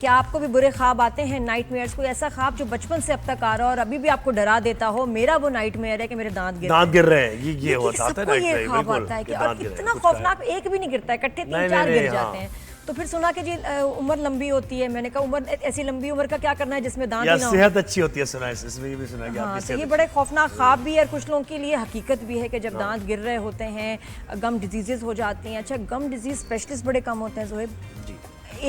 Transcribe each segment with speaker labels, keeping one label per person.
Speaker 1: کیا آپ کو بھی برے خواب آتے ہیں, نائٹ میئرز؟ کوئی ایسا خواب جو بچپن سے اب تک آ رہا ہو اور ابھی بھی آپ کو ڈرا دیتا ہو؟ میرا وہ نائٹ میئر ہے کہ میرے دانت
Speaker 2: گر رہے ہیں. یہ ہوتا ہے
Speaker 1: سب کو یہ خواب آتا ہے کہ اور اتنا خوفناک, ایک بھی نہیں گرتا ہے, اکٹھے 3-4 گر جاتے ہیں. تو پھر سنا کہ جی عمر لمبی ہوتی ہے. میں نے کہا عمر ایسی لمبی عمر کا کیا کرنا ہے جس میں دانت ہی نہ ہو,
Speaker 2: صحت اچھی ہوتی ہے. سنا ہے اس میں یہ بھی سنا کہ آپ کی صحت.
Speaker 1: یہ بڑے خوفناک خواب بھی ہے, اور کچھ لوگوں کے لیے حقیقت بھی ہے کہ جب دانت گر رہے ہوتے ہیں گم ڈیزیزز ہو جاتی ہیں. اچھا, گم ڈیزیز اسپیشلسٹ بڑے کم ہوتے ہیں زہیب؟
Speaker 2: جی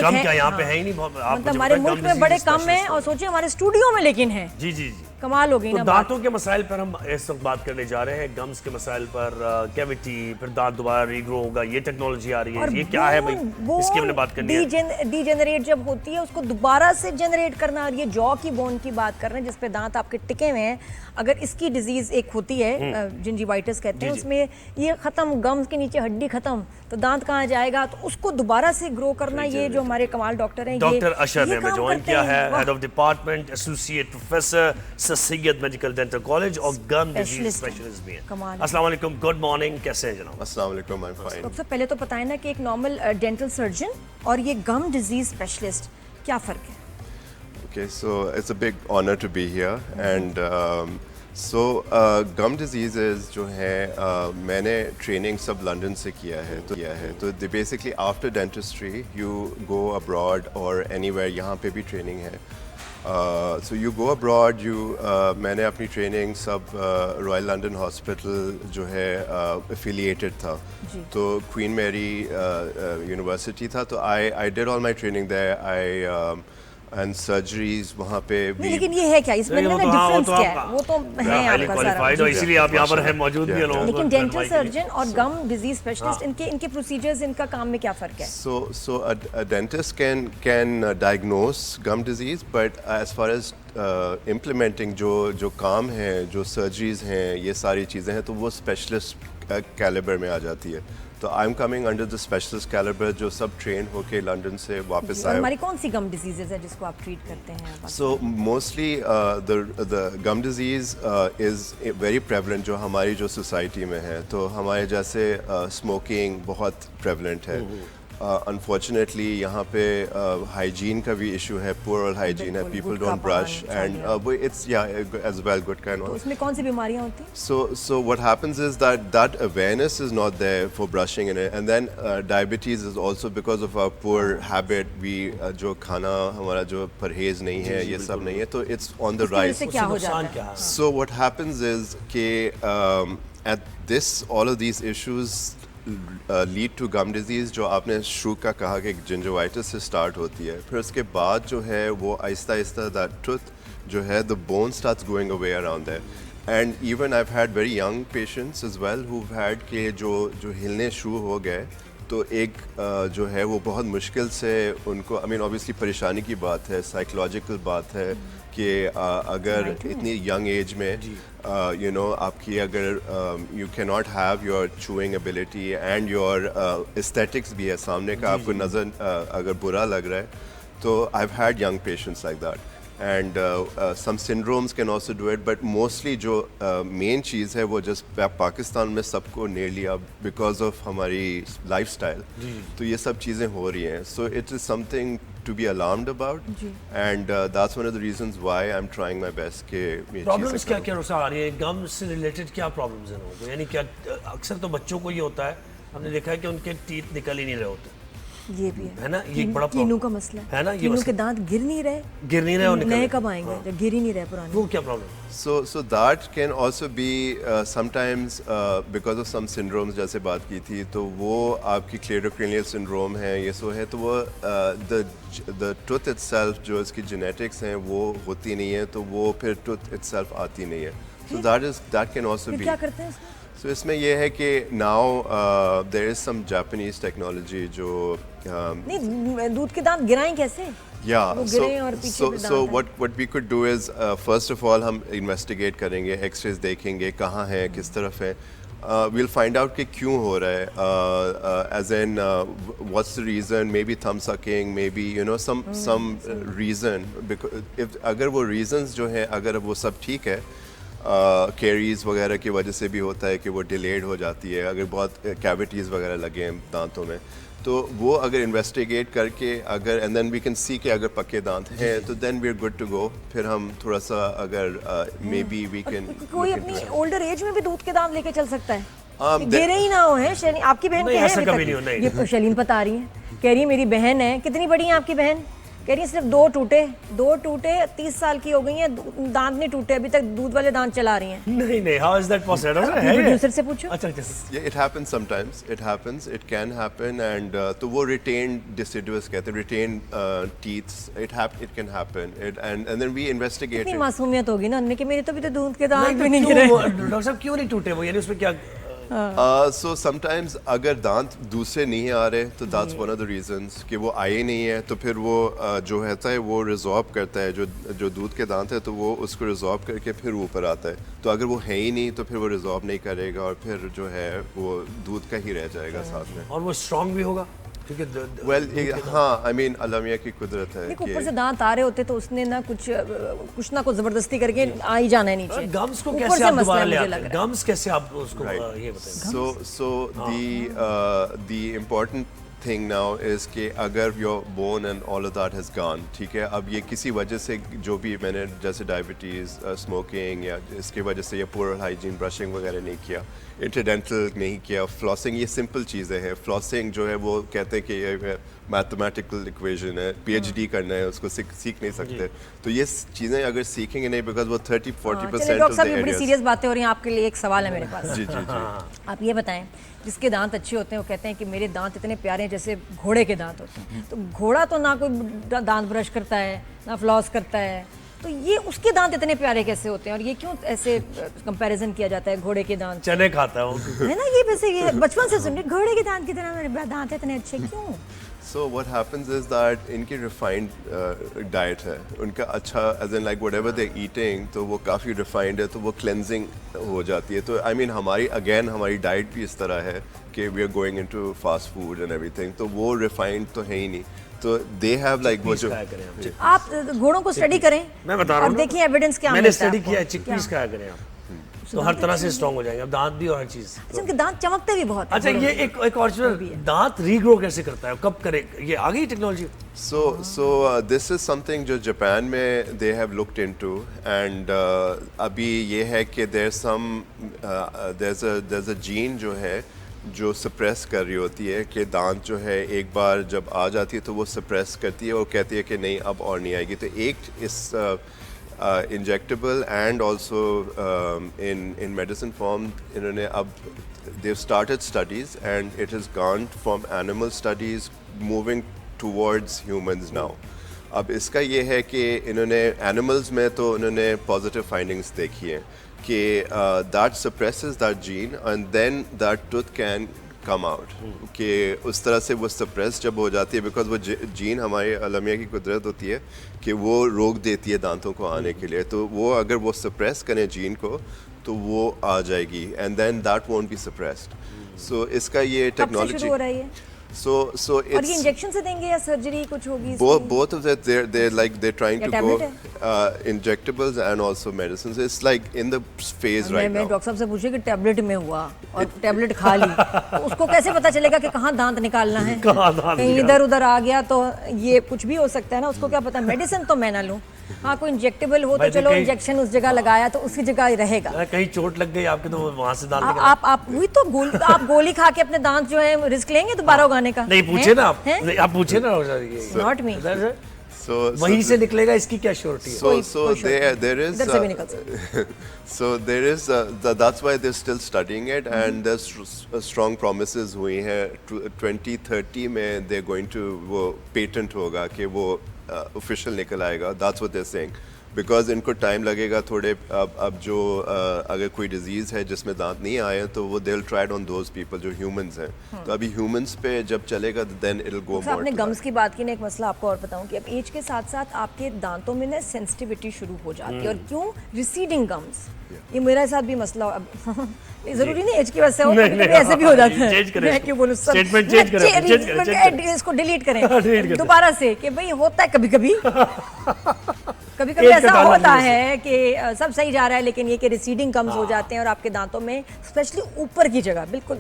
Speaker 2: کم کیا یہاں پہ ہے ہی نہیں,
Speaker 1: مطلب ہمارے ملک میں بڑے کم ہیں, اور سوچیں ہمارے اسٹوڈیو میں لیکن ہیں.
Speaker 2: جی جی جی
Speaker 1: کمال ہو گئی نا.
Speaker 2: دانتوں کے مسائل پر ہم اس وقت بات کرنے جا رہے ہیں, گمز کے مسائل پر, کیویٹی, پھر دانت دوبارہ ری گرو ہوگا, یہ ٹیکنالوجی آ رہی ہے, یہ کیا ہے بھائی, اس کی ہم نے بات کرنی ہے.
Speaker 1: ڈی جنریٹ جب ہوتی ہے اس کو دوبارہ سے جنریٹ کرنا, اور یہ جو کی بون کی بات کر رہے ہیں جس پہ دانت آپ کے ٹکے ہوئے ہیں, اگر اس کی ڈیزیز ایک ہوتی ہے جنجیوائٹس کہتے ہیں, اس میں یہ ختم, گمز کے نیچے ہڈی ختم, تو دانت کہاں جائے گا, تو اس کو دوبارہ سے گرو کرنا, یہ جو ہمارے کمال ڈاکٹر ہیں,
Speaker 2: ڈاکٹر اشر نے ہمیں جوائن کیا ہے, head of department, associate professor sir Syed medical dental college, اور گم ڈیزیز اسپیشلسٹ بھی ہیں. السلام علیکم, گڈ مارننگ, کیسے ہیں جناب؟
Speaker 3: السلام علیکم, I'm fine.
Speaker 1: ڈاکٹر صاحب پہلے تو بتائیں نا کہ ایک نارمل ڈینٹل سرجن اور یہ گم ڈیزیز اسپیشلسٹ کیا فرق ہے؟
Speaker 3: Okay, so it's a big honor to be here, and so gum diseases جو ہیں میں نے ٹریننگ سب لنڈن سے کیا ہے, تو basically after dentistry you go abroad اور اینی ویئر, یہاں پہ بھی ٹریننگ ہے. سو یو گو ابراڈ, میں نے اپنی ٹریننگ سب رائل لنڈن ہاسپٹل جو ہے افیلیٹڈ تھا, تو کوئین میری یونیورسٹی تھا, تو I did all my training there, and surgeries وہاں پہ بھی.
Speaker 1: لیکن یہ ہے کیا اس میں ڈفرنس کیا ہے؟ وہ تو ہے آپ کا سارا,
Speaker 2: اسی لیے آپ یہاں پر ہیں موجود بھی ہیں.
Speaker 1: لیکن ڈینٹل سرجن اور گم ڈیزیز اسپیشلسٹ, ان کے پروسیجرز, ان کا کام میں کیا فرق ہے؟
Speaker 3: So a dentist can diagnose gum disease, but as far as implementing جو کام ہیں, جو سرجریز ہیں, یہ ساری چیزیں ہیں, تو وہ اسپیشلسٹ کیلیبر میں آ جاتی ہے. تو I am coming under the specialist calibre, جو سب ٹرین ہو کے لنڈن سے واپس آئے.
Speaker 1: ہماری کون سی گم ڈیزیزز ہے جس کو آپ ٹریٹ کرتے ہیں؟
Speaker 3: سو موسٹلی دا گم ڈیزیز از ویری پریولنٹ جو ہماری جو سوسائٹی میں ہے. تو ہمارے جیسے اسموکنگ بہت پریولنٹ ہے. انفارچونیٹلی یہاں پہ ہائیجین کا بھی ایشو ہے, پورل ہائیجین ہے, people don't brush, and it's as well good kind of.
Speaker 1: اس میں کون سی بیماریاں ہوتی ہیں؟
Speaker 3: So what happens is that awareness is not there for brushing in it, and then diabetes is also because of our poor habit. We جو کھانا ہمارا جو پرہیز نہیں ہے, یہ سب نہیں ہے, تو it's on the rise. So what happens is کہ at this all of these issues lead to gum disease, جو آپ نے شروع کا کہا کہ جنجوائٹس سے اسٹارٹ ہوتی ہے, پھر اس کے بعد جو ہے وہ آہستہ آہستہ دا ٹوتھ جو ہے the bone starts going away around that. And even I have had very young patients as well who had کہ جو ہلنے شروع ہو گئے, تو ایک جو ہے وہ بہت مشکل سے ان کو, آئی مین اوبیسلی پریشانی کی بات ہے, سائیکولوجیکل بات ہے کہ اگر اتنی ینگ ایج میں یو نو آپ کی اگر یو کی not have your chewing ability and your aesthetics بھی ہے سامنے کا, آپ کو نظر اگر برا لگ رہا ہے, تو آئی have head young patients like that. And some syndromes can also do it, but mostly جو مین چیز ہے وہ جسٹ پاکستان میں سب کو نیئرلی اب بیکاز آف ہماری لائف اسٹائل, تو یہ سب چیزیں ہو رہی ہیں. So it is some thing to be alarmed about, and that's one of the reasons why I'm trying my best کہ
Speaker 2: پرابلمس کیا کیا رسا آ رہی ہے گم سے ریلیٹڈ, کیا پرابلمس ہیں لوگوں کو؟ یعنی کیا اکثر تو بچوں کو یہ ہوتا ہے, ہم نے دیکھا ہے کہ ان کے ٹیتھ نکل ہی نہیں رہے ہوتے,
Speaker 1: یہ بھی
Speaker 2: ہے نا, یہ بڑا
Speaker 1: کینوں کا مسئلہ ہے نا, کینوں کے دانت گر نہیں رہے اور نئے کب آئیں گے جب گر ہی نہیں رہے پرانے,
Speaker 2: وہ کیا پرابلم ہے؟
Speaker 3: So that can also be sometimes because of some syndromes جیسے بات کی تھی, تو وہ آپ کی cleidocranial syndrome ہے, یہ سو ہے, تو وہ the tooth itself جو اس کی genetics ہیں وہ ہوتی نہیں ہے, تو وہ پھر tooth itself آتی نہیں ہے. So that can also be.
Speaker 1: کیا کرتے ہیں اس میں؟
Speaker 3: So اس میں یہ ہے کہ now there is some Japanese technology جو
Speaker 1: نہیں, دودھ کے دانت گرائیں کیسے؟
Speaker 3: Yeah, so what we could do is first of all ہم انویسٹیگیٹ کریں گے, ایکس ریز دیکھیں گے کہاں ہیں, کس طرف ہے, we'll find out کہ کیوں ہو رہا ہے, as in what's the reason, maybe thumb sucking, maybe you know some reason, because اگر وہ reasons جو ہیں اگر وہ سب ٹھیک ہے, کیریز وغیرہ کی وجہ سے بھی ہوتا ہے کہ وہ ڈیلیڈ ہو جاتی ہے, اگر بہت کیویٹیز وغیرہ لگے ہیں دانتوں میں, تو وہ اگر انویسٹیگیٹ کر کے اگر and then we can see کہ اگر پکے دانت ہیں تو then we are good to go. پھر ہم تھوڑا سا اگر مے بی وی کین
Speaker 1: کوئی اپنی اولڈر ایج میں بھی دودھ کے دانت لے کے چل سکتا ہے, گرے ہی نہ ہو. ہے آپ کی بہن کے ہیں, یہ شلین بتا رہی ہیں, کہہ رہی ہے میری بہن ہے. کتنی بڑی ہیں آپ کی بہن؟ کہہ رہی ہیں صرف 2 ٹوٹے 30 سال کی ہو گئی ہیں, دانت نہیں ٹوٹے ابھی تک, دودھ والے دانت چلا رہی ہیں.
Speaker 2: نہیں how is that possible?
Speaker 1: Producer سے پوچھو.
Speaker 2: اچھا
Speaker 3: it happens sometimes, it can happen, and تو وہ retained deciduous کہتے ہیں, retained teeth, it can happen, and then we investigate.
Speaker 1: اتنی معصومیت ہوگی نا کہ میرے تو بھی تو دودھ کے دانت بھی نہیں گرے.
Speaker 2: ڈاکٹر صاحب کیوں نہیں ٹوٹے وہ, یعنی اس میں کیا؟
Speaker 3: سو سم ٹائمز اگر دانت دوسرے نہیں آ رہے تو that's one of the reasons کہ وہ آئے نہیں ہے, تو پھر وہ جو رہتا ہے وہ ریزارب کرتا ہے, جو دودھ کے دانت ہے تو وہ اس کو ریزارب کر کے پھر اوپر آتا ہے. تو اگر وہ ہے ہی نہیں تو پھر وہ ریزارب نہیں کرے گا اور پھر جو ہے وہ دودھ کا ہی رہ جائے گا ساتھ میں.
Speaker 2: اور وہ اسٹرانگ بھی ہوگا
Speaker 3: ویل ہاں, آئی مین اللہ میاں کی قدرت ہے.
Speaker 1: اوپر سے دانت آ رہے ہوتے تو اس نے نہ کچھ نہ کچھ زبردستی کر کے آ ہی جانا ہے نیچے.
Speaker 2: گمز کو کیسے آپ دوبارہ لے آتے ہیں, گمز کیسے آپ اس کو یہ بتائیں.
Speaker 3: So the important thing now is کہ اگر your bone and all of that has gone, ٹھیک ہے, اب یہ کسی وجہ سے جو بھی میں نے جیسے ڈائبٹیز, اسموکنگ یا اس کی وجہ سے یا پور ہائیجین, برشنگ وغیرہ نہیں کیا, انٹرڈینٹل نہیں کیا, فلاسنگ, یہ سمپل چیزیں ہیں. فلاسنگ جو ہے وہ کہتے ہیں کہ یہ میتھمیٹیکل ایکویژن ہے, پی ایچ ڈی کرنا ہے, اس کو سیکھ نہیں سکتے. تو یہ چیزیں اگر سیکھیں گے نہیں, بیکاز وہ 30-40%
Speaker 1: بڑی سیریس باتیں ہو رہی ہیں. آپ کے لیے ایک سوال ہے میرے پاس.
Speaker 3: جی جی جی,
Speaker 1: آپ یہ بتائیں, جس کے دانت اچھے ہوتے ہیں وہ کہتے ہیں کہ میرے دانت اتنے پیارے ہیں جیسے گھوڑے کے دانت ہوتے ہیں. تو گھوڑا تو نہ کوئی دانت برش کرتا ہے نہ فلاس کرتا ہے, تو یہ اس کے دانت اتنے پیارے کیسے ہوتے ہیں, اور یہ کیوں ایسے کمپیریزن کیا جاتا ہے گھوڑے کے دانت؟
Speaker 2: چنے کھاتا ہے وہ,
Speaker 1: ہے نا, یہ ویسے یہ بچپن سے سن رہے گھوڑے کے دانت کی طرح میرے دانت اتنے اچھے کیوں؟
Speaker 3: So what happens is that ان کی ریفائنڈ ڈائٹ ہے, ان کا اچھا as an like what ever they eating, تو وہ کافی ریفائنڈ ہے, تو وہ کلینزنگ ہو جاتی ہے. تو آئی مین ہماری ڈائٹ بھی اس طرح ہے کہ we are going in to fast food and ایوری تھنگ, تو وہ ریفائنڈ تو ہے ہی نہیں. تو دے ہیو لائک وہ جو
Speaker 1: آپ گھوڑوں کو اسٹڈی کریں,
Speaker 2: میں بتا رہا ہوں,
Speaker 1: اور دیکھیں ایویڈنس کیا
Speaker 2: میں نے اسٹڈی کیا ہے, چک پیس کھایا کریں آپ, تو ہر طرح سے اسٹرانگ ہو جائیں گے. اب دانت بھی اور ہر چیز.
Speaker 1: اچھا, ان کے دانت چمکتے بھی بہت ہیں.
Speaker 2: اچھا, یہ ایک اور چیز, دانت ریگرو کیسے کرتا ہے, کب کرے, یہ آ گئی technology?
Speaker 3: So this is something جو جاپان میں they have looked into, and ابھی یہ ہے کہ there's a gene جو ہے جو سپریس کر رہی ہوتی ہے کہ دانت جو ہے ایک بار جب آ جاتی ہے تو وہ سپریس کرتی ہے اور کہتی ہے کہ نہیں اب اور نہیں آئے گی. تو ایک اس injectable and also in medicine form انہوں نے اب they've started studies and it has gone from animal studies moving towards humans now. اب اس کا یہ ہے کہ انہوں نے animals میں تو انہوں نے positive findings دیکھی ہیں کہ that suppresses that gene and then that tooth can come out, کہ اس طرح سے وہ سپریس جب ہو جاتی ہے, بیکاز وہ جین ہماری المیہ کی قدرت ہوتی ہے کہ وہ روک دیتی ہے دانتوں کو آنے کے لیے. تو وہ اگر وہ سپریس کریں جین کو تو وہ آ جائے گی, and then that won't be suppressed. سو اس کا یہ ٹیکنالوجی So it's
Speaker 1: اور یہ انجیکشن سے دیں گے یا سرجری کچھ ہوگی؟
Speaker 3: both of that they're trying to go injectables and also medicines. It's like in the phase right now.
Speaker 1: میں ڈاکٹر صاحب سے پوچھے کہ ٹیبلٹ میں ہوا اور ٹیبلٹ کھا لی, اس کو کیسے پتا چلے گا کہ کہاں دانت نکالنا ہے, کہیں ادھر ادھر آ گیا تو یہ کچھ بھی ہو سکتا ہے نا, اس کو کیا پتا. میڈیسن تو میں نہ لوں, ہاں کوئی انجیکٹیبل ہو تو چلو انجیکشن اس جگہ لگایا تو اسی جگہ رہے گا.
Speaker 2: کہیں چوٹ لگ گئی آپ کے تو وہاں سے دانت
Speaker 1: نکلا. آپ ہوئی تو آپ گولی کھا کے اپنے دانت جو ہے رسک لیں گے دوبارہ اگانے کا؟
Speaker 2: نہیں پوچھے نا آپ پوچھے نا,
Speaker 1: ناٹ می.
Speaker 2: وہیں سے نکلے گا, اس کی کیا شیورٹی ہے؟
Speaker 3: So there is that's why they're still studying it, and there's strong promises ہوئی ہیں 2030 میں they're going to وہ patent ہوگا کہ وہ official نکل آئے گا. That's what they're saying. Because ان کو ٹائم لگے گا تھوڑے. اب جو اگر کوئی ڈیزیز ہے جس میں دانت نہیں آئے تو وہ they will try on those people جو ہیومنز ہیں. تو ابھی ہیومنز پہ جب چلے گا دین اٹ ول گو مور.
Speaker 1: آپ نے گمز کی بات کی نا, ایک مسئلہ آپ کو اور بتاؤں کہ اب ایج کے ساتھ ساتھ آپ کے دانتوں میں نا سینسٹیوٹی شروع ہو جاتی ہے. اور کیوں؟ ریسیڈنگ گمز. یہ میرے ساتھ بھی مسئلہ اب ضروری نہیں ایج کی وجہ سے ہو, ایسے بھی ہو جاتا ہے. میں کیوں بولوں اس کو ڈیلیٹ کریں دوبارہ سے کہ بھائی ہوتا ہے کبھی کبھی کبھی کبھی ایسا ہوتا ہے کہ سب صحیح جا رہا ہے لیکن یہ کہ ریسیڈنگ گمز ہو جاتے ہیں اور آپ کے دانتوں میں اسپیشلی اوپر کی جگہ بالکل.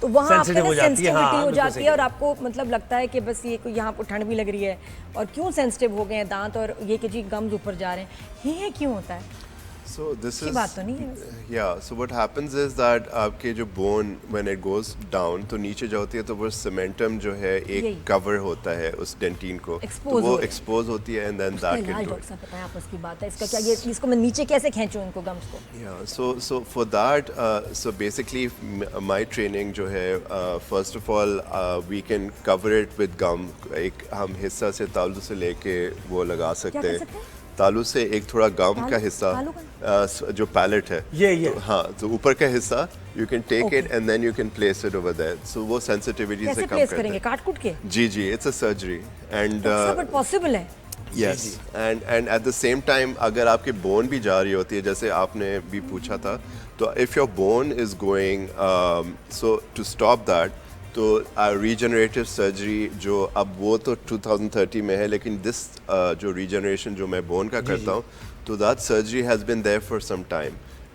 Speaker 1: تو وہاں آپ
Speaker 2: Sensitive
Speaker 1: کو
Speaker 2: ہو جاتی ہے، ہاں،
Speaker 1: سینسٹیوٹی ہو
Speaker 2: بالکل
Speaker 1: جاتی
Speaker 2: صحیح
Speaker 1: ہے اور آپ کو مطلب لگتا ہے کہ بس یہ کوئی یہاں پہ ٹھنڈ بھی لگ رہی ہے اور کیوں سینسٹیو ہو گئے ہیں دانت اور یہ کہ جی گمز اوپر جا رہے ہیں یہ کیوں ہوتا ہے
Speaker 3: So this
Speaker 1: کی
Speaker 3: is
Speaker 1: بات تو نہیں ہے ویسے.
Speaker 3: yeah. So what happens is that آپ کے جو bone when it goes down تو نیچے جو ہوتی ہے تو وہ cementum جو ہے ایک cover ہوتا ہے اس ڈینٹین کو تو وہ expose ہوتی ہے and then that can do it.
Speaker 1: Doctor صاحب بتائیں آپ اس کی بات ہے اس کا کیا یہ اس کو میں نیچے کیسے کھینچوں ان کو گمز کو.
Speaker 3: Yeah, so for that, so basically my training جو ہے first of all we can cover it with gum. ایک ہم حصہ سے تالو سے لے کے وہ لگا سکتے ہیں تالو سے ایک تھوڑا گم کا حصہ جو پیلٹ ہے ہاں تو اوپر کا حصہ you can take it and then you can place it over there so وہ سینسٹیوٹی سے کم کرتا ہے.
Speaker 1: کاٹ کوٹ کے
Speaker 3: جی جی it's a surgery and
Speaker 1: but possible ہے.
Speaker 3: Yes and at the same time اگر آپ کی بون بھی جا رہی ہوتی ہے جیسے آپ نے بھی پوچھا تھا تو if your bone is going so to stop that تو ریجنریٹو سرجری جو اب وہ تو 2030 میں ہے لیکن دس جو ریجنریشن جو میں بون کا کرتا ہوں تو that surgery has been there for some time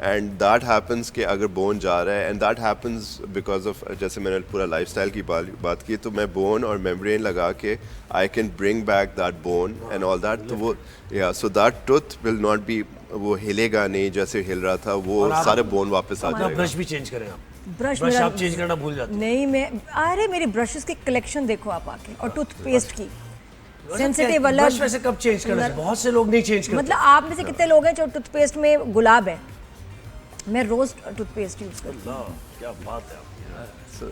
Speaker 3: and that happens کہ اگر بون جا رہا ہے and that happens because of جیسے میں نے پورا لائف اسٹائل کی بات کی تو میں بون اور میمبرین لگا کے I can bring back that bone and all that تو وہ یا so that tooth will not be وہ ہلے گا نہیں جیسے ہل رہا تھا وہ سارے بون واپس آ جائے گا.
Speaker 2: برش بھی چینج کریں آپ
Speaker 1: برش
Speaker 2: آپ چینج کرنا بھول جاتے ہیں.
Speaker 1: نہیں میں ارے میری برشز کی کلیکشن دیکھو آپ آ کے اور ٹوتھ پیسٹ کی سینسٹیو والا
Speaker 2: برش ویسے کب چینج کرنا ہے بہت سے لوگ نہیں چینج کرتے.
Speaker 1: مطلب آپ میں سے کتنے لوگ ہیں جو ٹوتھ پیسٹ میں گلاب ہے میں روز ٹوتھ پیسٹ یوز کرتی ہوں.
Speaker 2: کیا بات ہے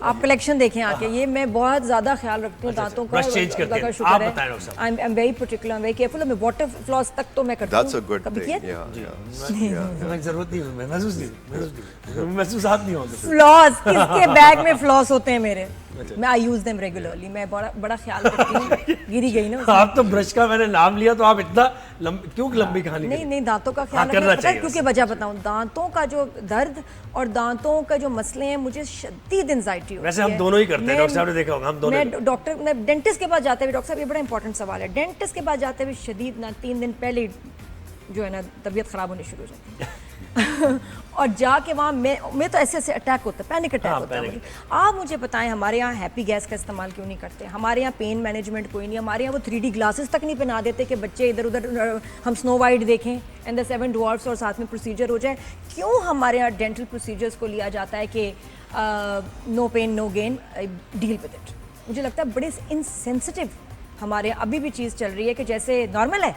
Speaker 1: آپ کلیکشن دیکھیں آ کے یہ میں بہت زیادہ خیال رکھتی ہوں دانتوں کا. اللہ کا شکر ہے I am very particular I am very careful. میں واٹر فلاس تک تو میں کرتی ہوں. کبھی کیا
Speaker 2: ضرورت نہیں محسوسات نہیں ہوتے.
Speaker 1: فلاس کس کے بیگ میں فلاس ہوتے ہیں میرے میں آئی یوز دیم ریگولرلی. میں بڑا خیال رکھتی ہوں. گری گئی نا
Speaker 2: آپ تو برش کا میں نے نام لیا تو آپ اتنا کیوں لمبی کہانی.
Speaker 1: نہیں دانتوں کا خیال رکھنا پڑتا ہے کیونکہ وجہ بتاؤں دانتوں کا جو درد اور دانتوں کا جو مسئلے ہیں مجھے شدید انزائٹی ہوتی ہے.
Speaker 2: ویسے ہم دونوں ہی کرتے ہیں ڈاکٹر صاحب نے دیکھا ہوگا ہم دونوں.
Speaker 1: میں ڈاکٹر میں ڈینٹسٹ کے پاس جاتے ہوئے ڈاکٹر صاحب یہ بڑا امپورٹنٹ سوال ہے ڈینٹسٹ کے پاس جاتے ہوئے شدید نہ 3 دن پہلے جو ہے نا طبیعت خراب ہونے شروع ہو جاتی ہے اور جا کے وہاں میں تو ایسے اٹیک ہوتا ہے پینک اٹیک ہوتا ہے. آپ مجھے بتائیں ہمارے یہاں ہیپی گیس کا استعمال کیوں نہیں کرتے. ہمارے یہاں پین مینجمنٹ کوئی نہیں. ہمارے یہاں وہ 3D گلاسز تک نہیں پہنا دیتے کہ بچے ادھر ادھر ہم سنو وائٹ دیکھیں اینڈ دا 7 ڈوارفس اور ساتھ میں پروسیجر ہو جائے. کیوں ہمارے یہاں ڈینٹل پروسیجرز کو لیا جاتا ہے کہ no pain no gain deal with it. مجھے لگتا ہے بڑے انسینسٹیو ہمارے ابھی بھی چیز چل رہی ہے کہ جیسے نارمل ہے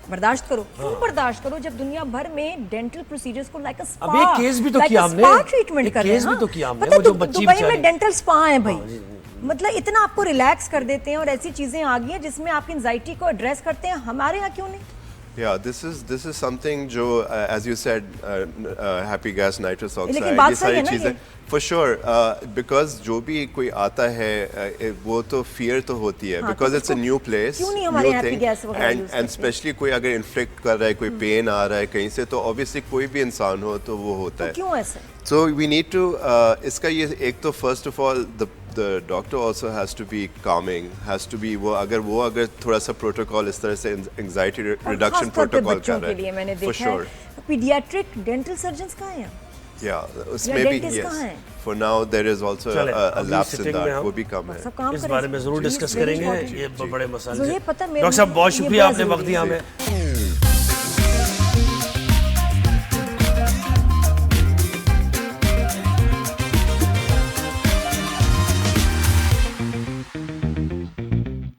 Speaker 1: برداشت کرو. کیوں برداشت کرو جب دنیا بھر میں ڈینٹل پروسیجرز کو لائک اے سپا.
Speaker 2: اب ایک کیس بھی تو کیا ہم نے
Speaker 1: ٹریٹمنٹ کر رہے ہیں.
Speaker 2: کیس بھی تو کیا ہم نے وہ جو بچی
Speaker 1: دبئی میں ڈینٹل سپا ہیں بھائی. مطلب اتنا آپ کو ریلیکس کر دیتے ہیں اور ایسی چیزیں آ گئی ہیں جس میں آپ کی انزائٹی کو ایڈریس کرتے ہیں. ہمارے یہاں کیوں نہیں.
Speaker 3: Yeah, this is something جو as you said happy gas nitrous oxide
Speaker 1: یہ ساری چیزیں
Speaker 3: for sure because جو بھی کوئی آتا ہے وہ تو fear تو ہوتی ہے because it's a new place new thing and especially کوئی اگر inflict کر رہا ہے کوئی pain آ رہا ہے کہیں سے تو obviously کوئی بھی انسان ہو تو وہ ہوتا ہے.
Speaker 1: کیوں ایسے
Speaker 3: So we need to اس کا یہ ایک تو first of all the doctor also has to be calming has to be وہ اگر تھوڑا سا پروٹوکول اس طرح سے anxiety reduction protocol کر رہا ہے
Speaker 1: میں نے
Speaker 3: for
Speaker 1: دیکھا
Speaker 3: sure.
Speaker 1: پیڈیاٹرک ڈینٹل سرجنز کہاں ہیں.
Speaker 3: Yeah, اس میں بھی yes. For now there is also a lapse in that. وہ بھی کم ہے.
Speaker 2: اس بارے میں ضرور ڈسکس کریں گے. یہ بڑے مسائل ہیں. ڈاکٹر صاحب بہت شکریہ آپ نے وقت دیا ہمیں.